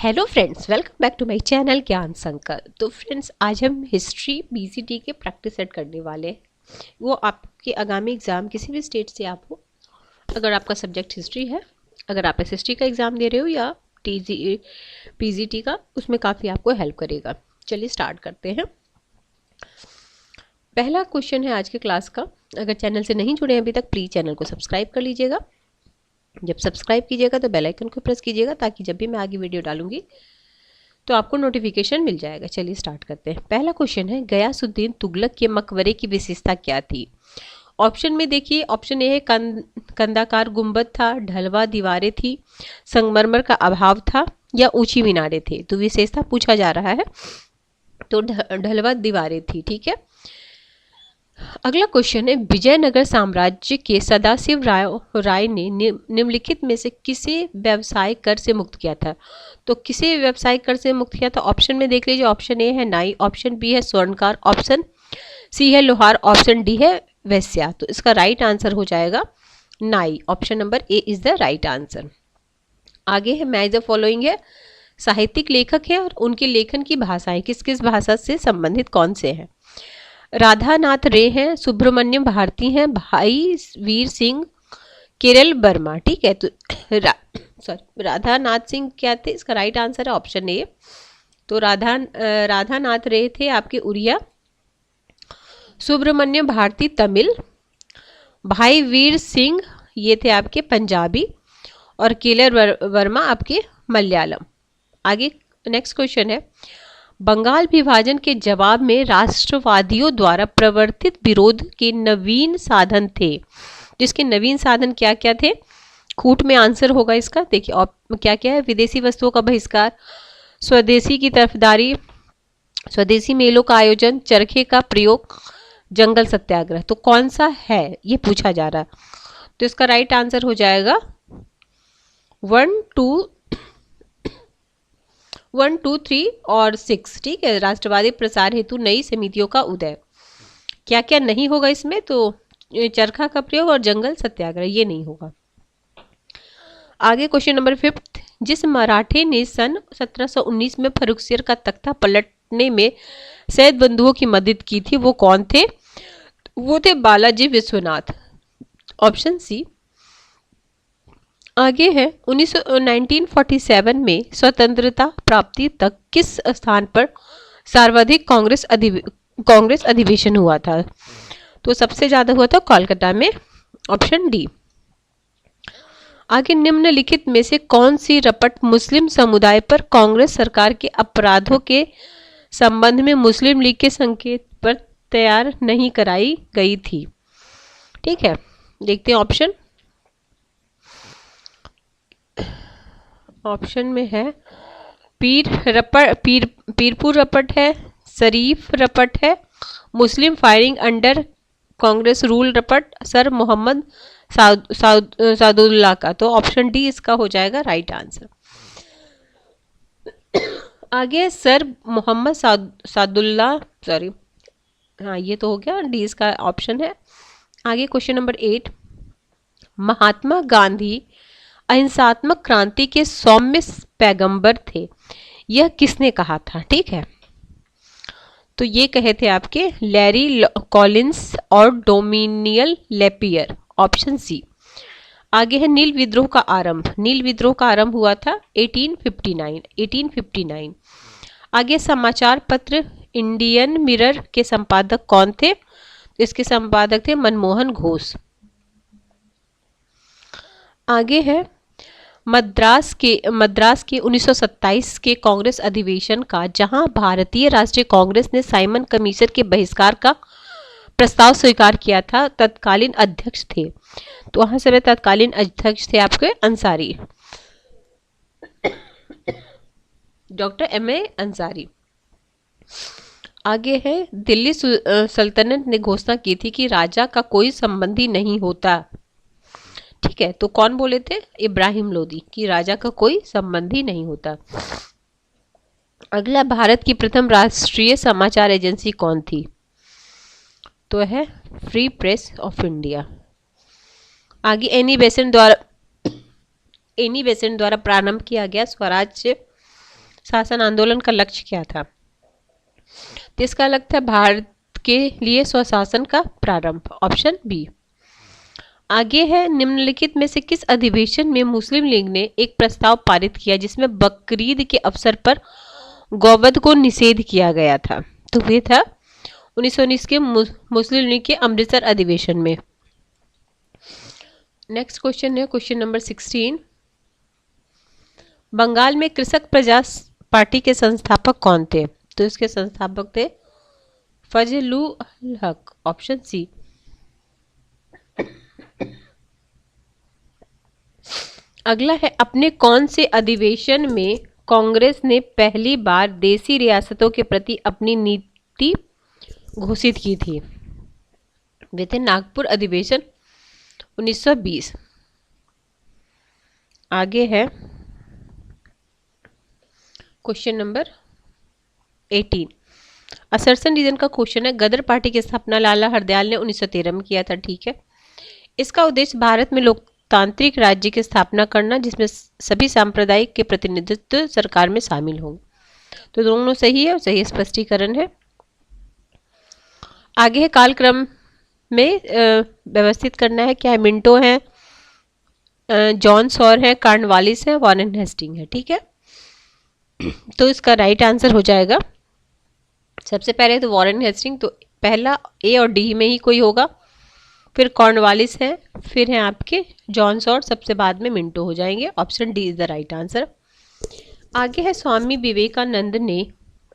Hello friends, welcome back to my channel Gyan Sankar. तो friends, आज हम हिस्ट्री बीसीटी के प्रैक्टिस सेट करने वाले हैं। वो आपके आगामी एग्ज़ाम किसी भी स्टेट से आप हो, अगर आपका सब्जेक्ट हिस्ट्री है, अगर आप एसएसटी का एग्ज़ाम दे रहे हो या टीजी पीजीटी का, उसमें काफ़ी आपको हेल्प करेगा। चलिए स्टार्ट करते हैं। पहला क्वेश्चन है आज के क्लास का। अगर चैनल से नहीं जुड़े हैं अभी तक, प्लीज़ चैनल को सब्सक्राइब कर लीजिएगा। जब सब्सक्राइब कीजिएगा तो बेल आइकन को प्रेस कीजिएगा, ताकि जब भी मैं आगे वीडियो डालूंगी तो आपको नोटिफिकेशन मिल जाएगा। चलिए स्टार्ट करते हैं। पहला क्वेश्चन है, गयासुद्दीन तुगलक के मकबरे की विशेषता क्या थी? ऑप्शन में देखिए, ऑप्शन ए है कंदाकार गुंबद था, ढलवा दीवारें थी, संगमरमर का अभाव था, या ऊंची मीनारें थे। तो विशेषता पूछा जा रहा है, तो ढलवा दीवारें थी। ठीक है। अगला क्वेश्चन है, विजयनगर साम्राज्य के सदाशिव राय ने निम्नलिखित में से किसे व्यवसाय कर से मुक्त किया था? तो किसे व्यवसाय कर से मुक्त किया था? ऑप्शन में देख लीजिए। ऑप्शन ए है नाई, ऑप्शन बी है स्वर्णकार, ऑप्शन सी है लोहार, ऑप्शन डी है वैश्या। तो इसका राइट आंसर हो जाएगा नाई। Option number A is the right answer. आगे है, मैच द फॉलोइंग है, साहित्यिक लेखक है और उनके लेखन की भाषाएं किस किस भाषा से संबंधित कौन से हैं? राधानाथ रे हैं, सुब्रमण्यम भारती हैं, भाई वीर सिंह, केरल वर्मा। ठीक है। तो राधानाथ सिंह क्या थे? इसका राइट आंसर है ऑप्शन ए। तो राधानाथ रे थे आपके उड़िया, सुब्रमण्यम भारती तमिल, भाई वीर सिंह ये थे आपके पंजाबी, और केरल वर्मा आपके मलयालम। आगे नेक्स्ट क्वेश्चन है, बंगाल विभाजन के जवाब में राष्ट्रवादियों द्वारा प्रवर्तित विरोध के नवीन साधन थे। जिसके नवीन साधन क्या क्या थे? खूट में आंसर होगा इसका। देखिए क्या क्या है, विदेशी वस्तुओं का बहिष्कार, स्वदेशी की तरफदारी, स्वदेशी मेलों का आयोजन, चरखे का प्रयोग, जंगल सत्याग्रह। तो कौन सा है ये पूछा जा रहा है। तो इसका राइट आंसर हो जाएगा 1, 2, 3 और 6। ठीक है। राष्ट्रवादी प्रसार हेतु नई समितियों का उदय। क्या क्या नहीं होगा इसमें? तो चरखा का प्रयोग और जंगल सत्याग्रह ये नहीं होगा। आगे क्वेश्चन नंबर 5, जिस मराठे ने सन 1719 में फर्रुखसियर का तख्ता पलटने में सैयद बंधुओं की मदद की थी, वो कौन थे? वो थे बालाजी विश्वनाथ। Option C. आगे है, 1947 में स्वतंत्रता प्राप्ति तक किस स्थान पर सर्वाधिक कांग्रेस अधिवेशन हुआ था? तो सबसे ज्यादा हुआ था कोलकाता में। Option D. आगे, निम्नलिखित में से कौन सी रपट मुस्लिम समुदाय पर कांग्रेस सरकार के अपराधों के संबंध में मुस्लिम लीग के संकेत पर तैयार नहीं कराई गई थी? ठीक है, देखते हैं ऑप्शन। ऑप्शन में है पीरपुर रपट है, शरीफ रपट है, मुस्लिम फायरिंग अंडर कांग्रेस रूल रपट, सर मोहम्मद सादुल्ला का। तो ऑप्शन डी इसका हो जाएगा राइट आंसर। आगे सर मोहम्मद सादुल्ला, सॉरी, हाँ ये तो हो गया, डी इसका ऑप्शन है। आगे क्वेश्चन नंबर 8, महात्मा गांधी अहिंसात्मक क्रांति के सौम्य पैगंबर थे, यह किसने कहा था? ठीक है। तो ये कहे थे आपके लैरी कॉलिंस और डोमिनियल लेपियर। Option C. आगे है, नील विद्रोह का आरंभ। नील विद्रोह का आरंभ हुआ था 1859। आगे, समाचार पत्र इंडियन मिरर के संपादक कौन थे? इसके संपादक थे मनमोहन घोष। आगे है, मद्रास के 1927 के कांग्रेस अधिवेशन का, जहां भारतीय राष्ट्रीय कांग्रेस ने साइमन कमीशन के बहिष्कार का प्रस्ताव स्वीकार किया था, तत्कालीन अध्यक्ष थे। तो वहां से तत्कालीन अध्यक्ष थे आपके अंसारी, डॉक्टर M.A. अंसारी। आगे है, दिल्ली सल्तनत ने घोषणा की थी कि राजा का कोई संबंधी नहीं होता। ठीक है। तो कौन बोले थे? इब्राहिम लोदी, कि राजा का कोई संबंधी नहीं होता। अगला, भारत की प्रथम राष्ट्रीय समाचार एजेंसी कौन थी? तो है फ्री प्रेस ऑफ इंडिया। आगे, एनी बेसेंट द्वारा प्रारंभ किया गया स्वराज्य शासन आंदोलन का लक्ष्य क्या था? तो इसका लक्ष्य था भारत के लिए स्वशासन का प्रारंभ, ऑप्शन बी। आगे है, निम्नलिखित में से किस अधिवेशन में मुस्लिम लीग ने एक प्रस्ताव पारित किया जिसमें बकरीद के अवसर पर गौवध को निषेध किया गया था? तो ये था 1919 के मुस्लिम लीग के अमृतसर अधिवेशन में। नेक्स्ट क्वेश्चन है क्वेश्चन नंबर 16। बंगाल में कृषक प्रजा पार्टी के संस्थापक कौन थे? तो इसके संस्थापक थे फजलुल हक, ऑप्शन सी। अगला है, अपने कौन से अधिवेशन में कांग्रेस ने पहली बार देसी रियासतों के प्रति अपनी नीति घोषित की थी? वे थे नागपुर अधिवेशन 1920। आगे है क्वेश्चन नंबर 18। असरसन रीजन का क्वेश्चन है। गदर पार्टी की स्थापना लाला हरदयाल ने 1913 में किया था, ठीक है। इसका उद्देश्य भारत में लोकतांत्रिक राज्य की स्थापना करना जिसमें सभी सांप्रदायिक के प्रतिनिधित्व सरकार में शामिल हों। तो दोनों सही है और सही स्पष्टीकरण है। आगे है, कालक्रम में व्यवस्थित करना है। क्या है? मिंटो है, जॉन सॉर है, कार्नवालिस है, वॉरेन हेस्टिंग है, ठीक है। तो इसका राइट आंसर हो जाएगा सबसे पहले तो वॉरेन हेस्टिंग, तो पहला ए और डी में ही कोई होगा, फिर कॉर्नवालिस है, फिर है आपके जॉन सॉर, सबसे बाद में मिंटो हो जाएंगे। Option D is the right answer. आगे है, स्वामी विवेकानंद ने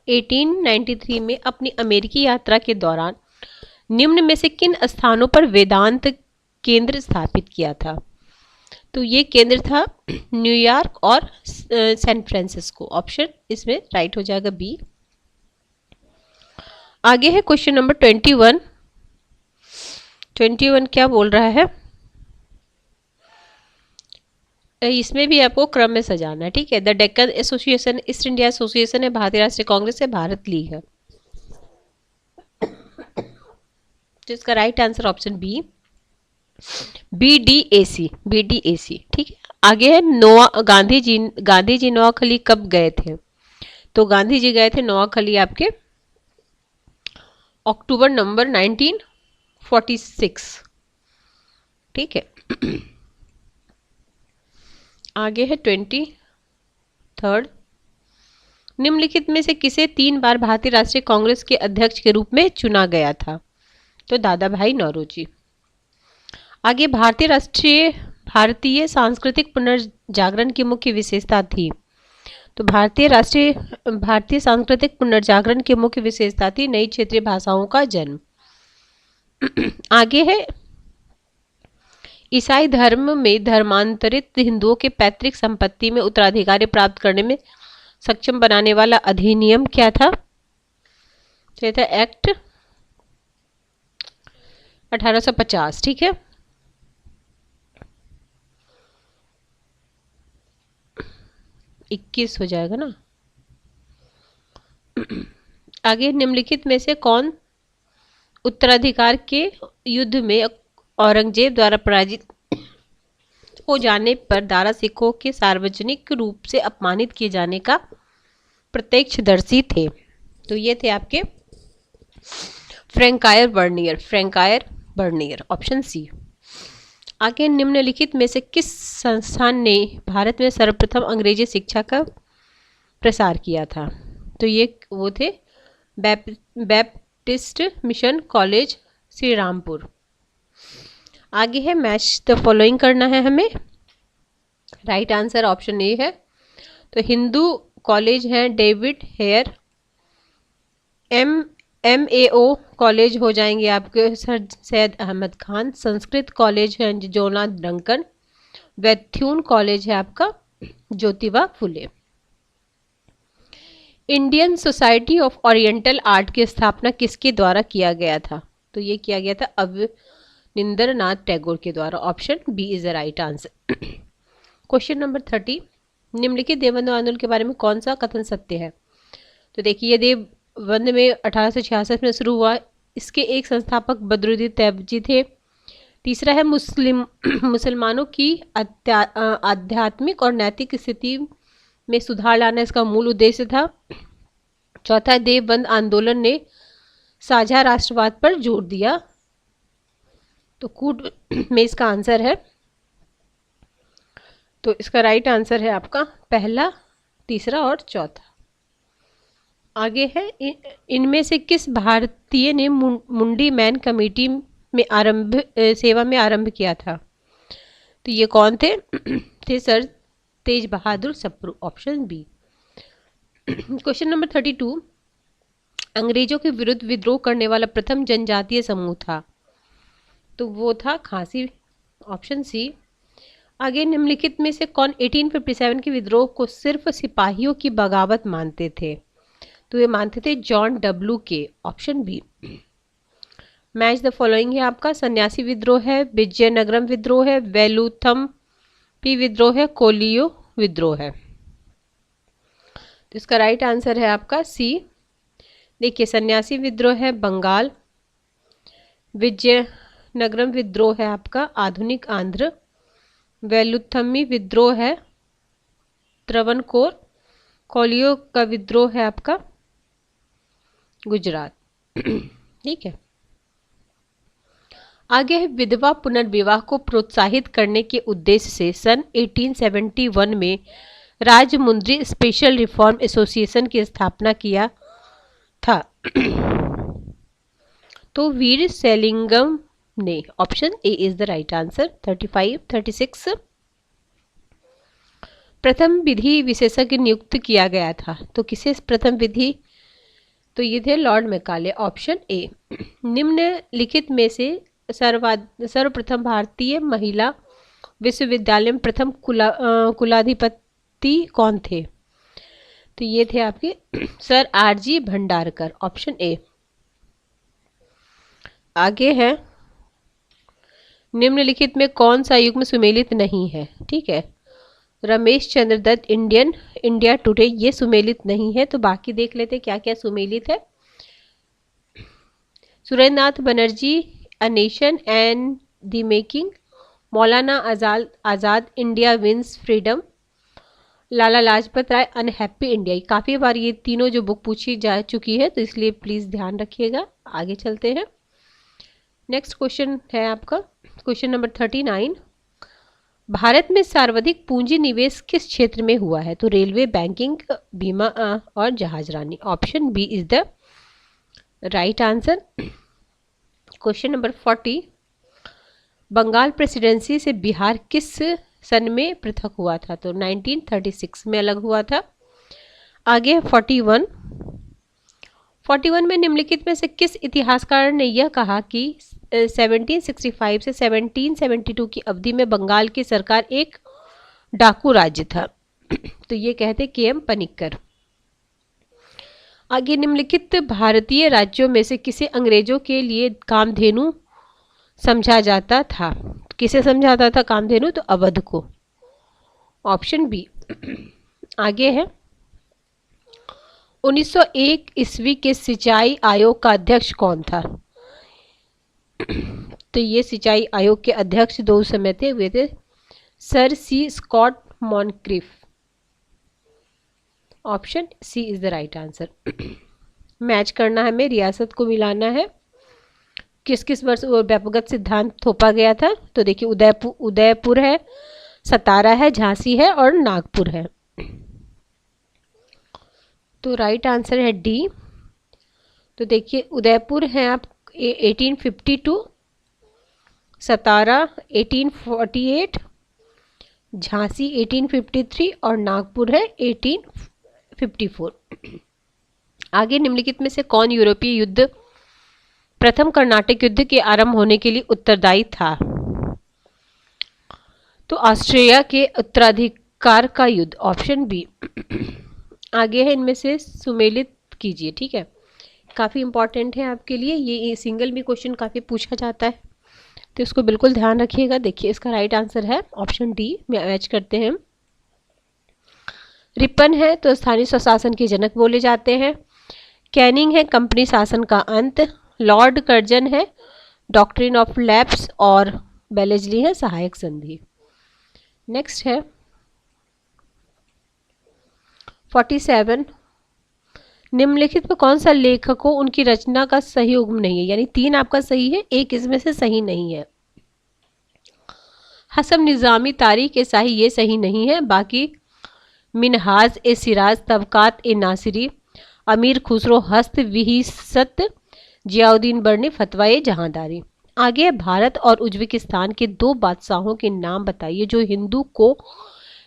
1893 में अपनी अमेरिकी यात्रा के दौरान निम्न में से किन स्थानों पर वेदांत केंद्र स्थापित किया था? तो ये केंद्र था न्यूयॉर्क और सैन फ्रांसिस्को। ऑप्शन इसमें राइट हो जाएगा बी। आगे है क्वेश्चन नंबर 21। 21 क्या बोल रहा है? इसमें भी आपको क्रम में सजाना है, ठीक है। The Deccan association, east India association है, भारतीय राष्ट्रीय कांग्रेस है, भारत लीग है। तो इसका right answer option B, BDAC, BDAC, ठीक है। आगे है, गांधी जी नोआखली कब गए थे? तो गांधी जी गए थे नोआखली आपके अक्टूबर नंबर 1946, ठीक है। आगे है 23rd। निम्नलिखित में से किसे 3 बार भारतीय राष्ट्रीय कांग्रेस के अध्यक्ष के रूप में चुना गया था? तो दादा भाई नौरोजी। आगे, भारतीय सांस्कृतिक पुनर्जागरण की मुख्य विशेषता थी? तो भारतीय सांस्कृतिक पुनर्जागरण की मुख्य विशेषता थी नई क्षेत्रीय भाषाओं का जन्म। आगे है, ईसाई धर्म में धर्मांतरित हिंदुओं के पैतृक संपत्ति में उत्तराधिकारी प्राप्त करने में सक्षम बनाने वाला अधिनियम क्या था? तो था एक्ट 1850, ठीक है। इक्कीस हो जाएगा ना। आगे, निम्नलिखित में से कौन उत्तराधिकार के युद्ध में औरंगजेब द्वारा पराजित हो जाने पर दारा सिखों के सार्वजनिक रूप से अपमानित किए जाने का प्रत्यक्षदर्शी थे? तो ये थे आपके फ्रैंकायर बर्नियर, ऑप्शन सी। आगे, निम्नलिखित में से किस संस्थान ने भारत में सर्वप्रथम अंग्रेजी शिक्षा का प्रसार किया था? तो ये वो थे Baptist mission college Serampore. आगे है, मैच द फॉलोइंग करना है हमें। राइट आंसर ऑप्शन ए है। तो हिंदू कॉलेज है डेविड हेयर, MAO कॉलेज हो जाएंगे आपके सर सैयद अहमद खान, संस्कृत कॉलेज है जोना डंकन, वैथ्यून कॉलेज है आपका Jyotiba Phule. Indian society of oriental art की स्थापना किसके द्वारा किया गया था? तो ये किया गया था अवनिंदरनाथ टैगोर के द्वारा। Option B is the right answer. Question number 30। निम्नलिखित देवबंधु आंदोलन के बारे में कौन सा कथन सत्य है? तो देखिए, देवबंद में 1866 में शुरू हुआ। इसके एक संस्थापक बदरुद्दीन तैयबजी थे। तीसरा है, मुसलमानों की आध्यात्मिक और नैतिक स्थिति में सुधार लाना इसका मूल उद्देश्य था। चौथा, देवबंद आंदोलन ने साझा राष्ट्रवाद पर जोर दिया। तो कूट में इसका आंसर है। तो इसका राइट आंसर है आपका पहला, तीसरा और चौथा। आगे है, इनमें से किस भारतीय ने मुंडी मैन कमेटी में सेवा में आरंभ किया था? तो ये कौन थे? थे sir Tej Bahadur Sapru, option B. Question number 32, अंग्रेजों के विरुद्ध विद्रोह करने वाला प्रथम जनजातीय समूह था? तो वो था खासी, ऑप्शन सी। आगे निम्नलिखित में से कौन 1857 के विद्रोह को सिर्फ सिपाहियों की बगावत मानते थे? तो ये मानते थे जॉन डब्ल्यू के, option B. Match the following है आपका, सन्यासी विद्रोह है, विजयनगरम विद्रोह है, वेलुथम्पी विद्रोह है, कोलियो विद्रोह है। तो इसका राइट आंसर है आपका सी। देखिए, सन्यासी विद्रोह है बंगाल, विजयनगरम विद्रोह है आपका आधुनिक आंध्र, वेलुथम्मी विद्रोह है त्रवणकोर, कोलियो का विद्रोह है आपका गुजरात। ठीक है। आगे है, विधवा पुनर्विवाह को प्रोत्साहित करने के उद्देश्य से सन 1871 में राजमुंद्री स्पेशल रिफॉर्म एसोसिएशन की स्थापना किया था। तो वीर सेलिंगम ने, option A is the right answer. 35, 36, प्रथम विधि विशेषज्ञ नियुक्त किया गया था? तो किसे प्रथम विधि? तो ये थे लॉर्ड मैकाले, ऑप्शन ए। निम्नलिखित में से सर्वप्रथम भारतीय महिला विश्वविद्यालय में प्रथम कुलाधिपति कौन थे? तो ये थे आपके sir RG Bhandarkar, option A. आगे है, निम्नलिखित में कौन सा युग्म सुमेलित नहीं है? ठीक है, रमेश चंद्र दत्त इंडिया टुडे, ये सुमेलित नहीं है। तो बाकी देख लेते क्या क्या सुमेलित है। Surendranath Banerjee, a nation and the making, Maulana Azad India wins freedom, Lala Lajpat Rai unhappy India. काफ़ी बार ये तीनों जो बुक पूछी जा चुकी है, तो इसलिए प्लीज़ ध्यान रखिएगा। आगे चलते हैं। नेक्स्ट क्वेश्चन है आपका क्वेश्चन नंबर 39, भारत में सर्वाधिक पूंजी निवेश किस क्षेत्र में हुआ है? तो रेलवे, बैंकिंग, बीमा और जहाजरानी, option B is the right answer. Question number 40, Bengal presidency से बिहार किस सन में पृथक हुआ था? तो 1936 में अलग हुआ था। आगे 41 में निम्नलिखित में से किस इतिहासकार ने यह कहा कि 1765 से 1772 की अवधि में बंगाल की सरकार एक डाकू राज्य था? तो ये कहते के.एम. पनिक्कर। आगे, निम्नलिखित भारतीय राज्यों में से किसे अंग्रेजों के लिए कामधेनु समझा जाता था? किसे समझाता था कामधेनु? तो अवध को, ऑप्शन बी। आगे है, 1901 ईस्वी के सिंचाई आयोग का अध्यक्ष कौन था? तो ये सिंचाई आयोग के अध्यक्ष दो समय थे, हुए थे sir C Scott Moncrieff, option C is the right answer. Match करना है, हमें रियासत को मिलाना है। किस किस वर्ष व्यापकगत सिद्धांत थोपा गया था? तो देखिए, उदयपुर है, सतारा है, झांसी है और नागपुर है। तो राइट आंसर है डी। तो देखिए, उदयपुर है आप 1852, सतारा 1848, झांसी 1853 और नागपुर है 1854। आगे, निम्नलिखित में से कौन यूरोपीय युद्ध प्रथम कर्नाटक युद्ध के आरंभ होने के लिए उत्तरदायी था? तो ऑस्ट्रिया के उत्तराधिकार का युद्ध, ऑप्शन बी। आगे है, इनमें से सुमेलित कीजिए। ठीक है, काफ़ी इंपॉर्टेंट है आपके लिए, ये सिंगल भी क्वेश्चन काफ़ी पूछा जाता है, तो इसको बिल्कुल ध्यान रखिएगा। देखिए, इसका राइट आंसर है ऑप्शन डी में मैच करते हैं। रिपन है तो स्थानीय स्वशासन के जनक बोले जाते हैं। कैनिंग है कंपनी शासन का अंत। लॉर्ड कर्जन है डॉक्ट्रिन ऑफ लैप्स और बेलेजली है सहायक संधि। नेक्स्ट है 47, निम्नलिखित में कौन सा लेखकों उनकी रचना का सही उगम नहीं है, यानी 3 आपका सही है, एक इसमें से सही नहीं है। हसन निज़ामी तारीख ए शाही ये सही नहीं है, बाकी मिनहाज ए सिराज, तबकात ए नासिरी, अमीर खुसरो, हस्त विहिसत, जियाउद्दीन बर्नी, फतवा ए जहांदारी। आगे है भारत और उज्बेकिस्तान के 2 बादशाहों के नाम बताइए जो हिंदू को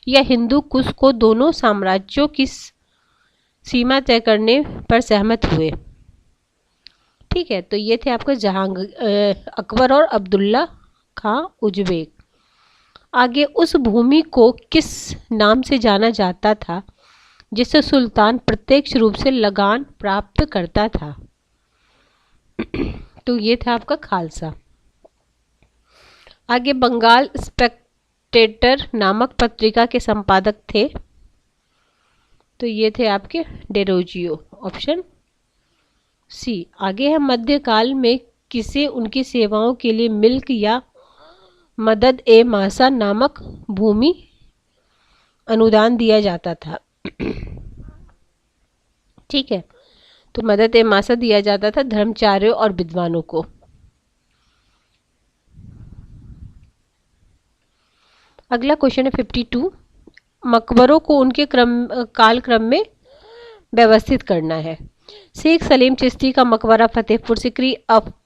या हिंदू कुश को दोनों साम्राज्यों की सीमा तय करने पर सहमत हुए। ठीक है, तो ये थे आपका अकबर और अब्दुल्ला खां उज्बेक। आगे उस भूमि को किस नाम से जाना जाता था जिससे सुल्तान प्रत्यक्ष रूप से लगान प्राप्त करता था? तो ये था आपका खालसा। आगे बंगाल स्पेक्टेटर नामक पत्रिका के संपादक थे, तो ये थे आपके डेरोजियो, ऑप्शन सी। आगे है मध्यकाल में किसे उनकी सेवाओं के लिए मिल्क या मदद ए मासा नामक भूमि अनुदान दिया जाता था? ठीक है, तो मदद ए मासा दिया जाता था धर्मचार्यों और विद्वानों को। अगला क्वेश्चन है 52, मकबरों को उनके कालक्रम में व्यवस्थित करना है। शेख सलीम चिश्ती का मकबरा फतेहपुर सिकरी,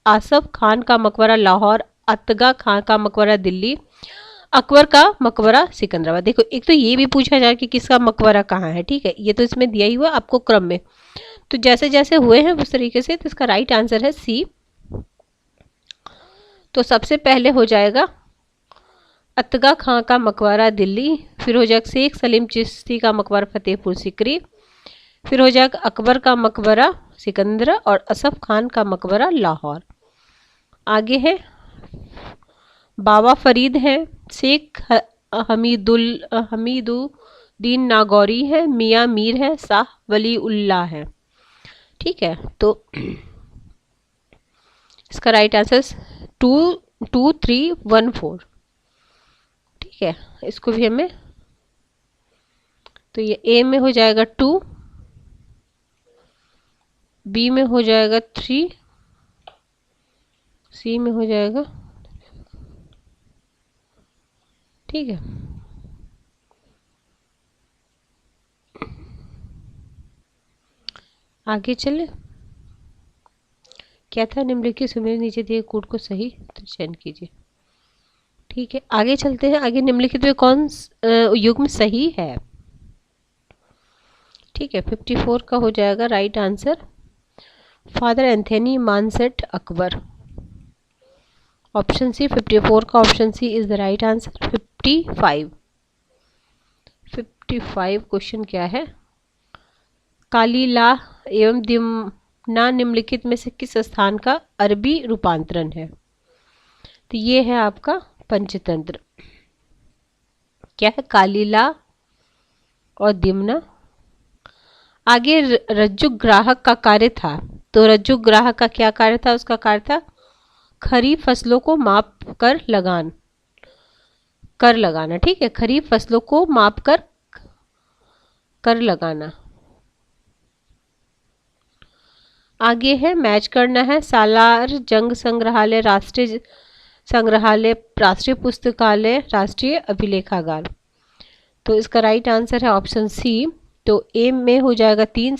आसफ खान का मकबरा लाहौर, अतगा खान का मकबरा दिल्ली, अकबर का मकबरा सिकंदराबाद। देखो, एक तो ये भी पूछा जाए कि किसका मकबरा कहाँ है, ठीक है, ये तो इसमें दिया ही हुआ आपको क्रम में, तो जैसे जैसे हुए हैं उस तरीके से। तो इसका राइट आंसर है सी। तो सबसे पहले हो जाएगा अतगा खां का मकबरा दिल्ली, फिर हो जाएगा शेख सलीम चिश्ती का मकबरा फतेहपुर सिकरी, फिर हो जाएगा अकबर का मकबरा सिकंदरा और असफ खान का मकबरा लाहौर। आगे है बाबा फरीद है, शेख हमीदुद्दीन नागौरी है, मियाँ मीर है, शाह वली उल्लाह है। ठीक है, तो इसका राइट आंसर 22314। ठीक है, इसको भी हमें, तो ये ए में हो जाएगा 2, बी में हो जाएगा 3, सी में हो जाएगा, ठीक है। आगे चले, क्या था? निम्नलिखित सुमेर नीचे दिए कोड को सही तो चयन कीजिए। ठीक है, आगे चलते हैं। आगे निम्नलिखित में कौन युग्म सही है? ठीक है, 54 का हो जाएगा right answer father Anthony Monserrate Akbar, option C. 54 का option C is the right answer. 55 question क्या है? कालीला एवं दिमना निम्नलिखित में से किस स्थान का अरबी रूपांतरण है? तो ये है आपका पंचतंत्र। क्या है? कालीला और दिमना। आगे रज्जुग्राहक का कार्य था, तो रज्जुग्राहक का क्या कार्य था? उसका कार्य था खरीफ फसलों को माप कर लगाना। ठीक है, खरीफ फसलों को माप कर लगाना। आगे है मैच करना है, सालार जंग संग्रहालय, राष्ट्रीय संग्रहालय, राष्ट्रीय पुस्तकालय, राष्ट्रीय अभिलेखागार। तो इसका राइट आंसर है ऑप्शन सी। तो ए में हो जाएगा 3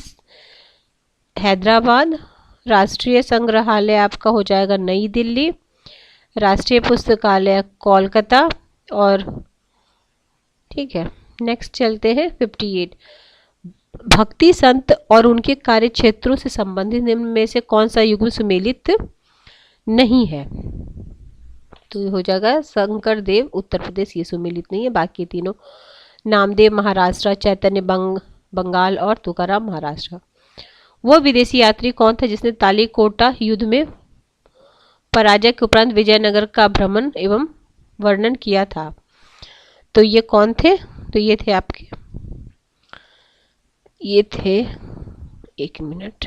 हैदराबाद, राष्ट्रीय संग्रहालय आपका हो जाएगा नई दिल्ली, राष्ट्रीय पुस्तकालय कोलकाता, और ठीक है, नेक्स्ट चलते हैं 58, भक्ति संत और उनके कार्य क्षेत्रों से संबंधित निम्न में से कौन सा युग्म सुमेलित नहीं है? तो हो जाएगा शंकर देव उत्तर प्रदेश, ये सुमेलित नहीं है। बाकी तीनों नामदेव महाराष्ट्र, चैतन्य बंगाल और तुकाराम महाराष्ट्र। वो विदेशी यात्री कौन था जिसने तालीकोटा युद्ध में पराजय के उपरांत विजयनगर का भ्रमण एवं वर्णन किया था? तो ये कौन थे? तो ये थे आपके, ये थे, एक मिनट,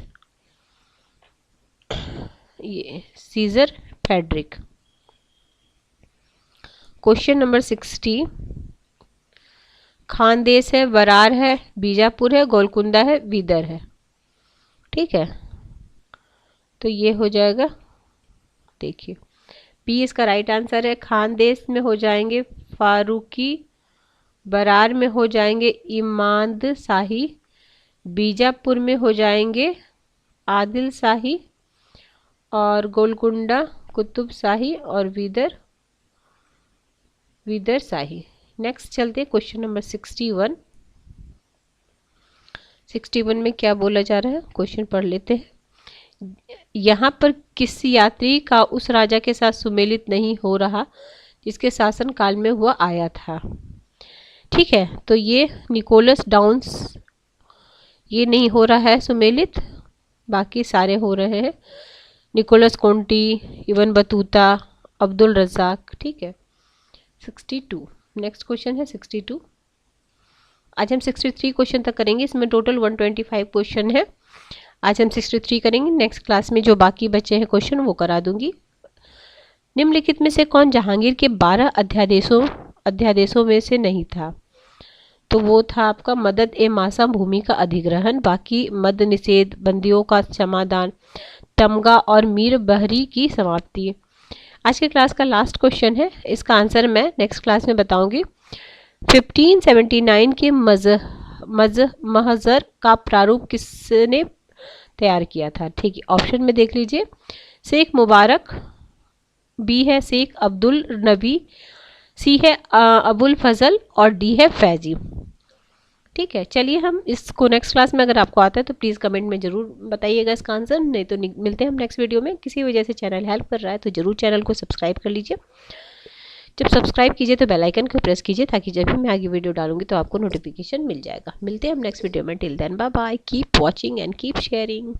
ये Caesar Frederick. Question number 60, Khandesh है, वरार है, बीजापुर है, गोलकुंडा है, बीदर है। ठीक है, तो ये हो जाएगा, देखिए बी इसका राइट आंसर है। खानदेश में हो जाएंगे फारूकी, बरार में हो जाएंगे इमाद शाही, बीजापुर में हो जाएंगे आदिल शाही, और गोलकुंडा कुतुब शाही, और विदर शाही। नेक्स्ट चलते हैं क्वेश्चन नंबर 61। 61 में क्या बोला जा रहा है, क्वेश्चन पढ़ लेते हैं। यहाँ पर किस यात्री का उस राजा के साथ सुमेलित नहीं हो रहा जिसके शासन काल में हुआ आया था। ठीक है, तो ये निकोलस डाउन्स, ये नहीं हो रहा है सुमेलित, बाकी सारे हो रहे हैं। Nicolas Conti, Ibn Battuta, Abdul Razzaq. ठीक है, 62। नेक्स्ट क्वेश्चन है 62। आज हम 63 क्वेश्चन तक करेंगे, इसमें टोटल 125 क्वेश्चन है। आज हम 63 करेंगे, नेक्स्ट क्लास में जो बाकी बचे हैं क्वेश्चन वो करा दूंगी। निम्नलिखित में से कौन जहांगीर के 12 अध्यादेशों में से नहीं था? तो वो था आपका मदद ए मासा, भूमि का अधिग्रहण, बाकी मद निषेध, बंदियों का समाधान, तमगा और मीर बहरी की समाप्ति। आज के क्लास का लास्ट क्वेश्चन है, इसका आंसर मैं नेक्स्ट क्लास में बताऊंगी। 1579 के महजर का प्रारूप किसने तैयार किया था? ठीक है, ऑप्शन में देख लीजिए, शेख मुबारक, बी है शेख अब्दुल नबी, सी है अबुल फजल, और डी है फैजी। ठीक है, चलिए हम इसको नेक्स्ट क्लास में, अगर आपको आता है तो प्लीज़ कमेंट में ज़रूर बताइएगा इसका आंसर, नहीं तो मिलते हैं हम नेक्स्ट वीडियो में। किसी वजह से चैनल हेल्प कर रहा है तो ज़रूर चैनल को सब्सक्राइब कर लीजिए। जब सब्सक्राइब कीजिए तो बेल आइकन को प्रेस कीजिए ताकि जब भी मैं आगे वीडियो डालूंगी तो आपको नोटिफिकेशन मिल जाएगा। मिलते हैं हम नेक्स्ट वीडियो में। Till then bye bye, keep watching and keep sharing.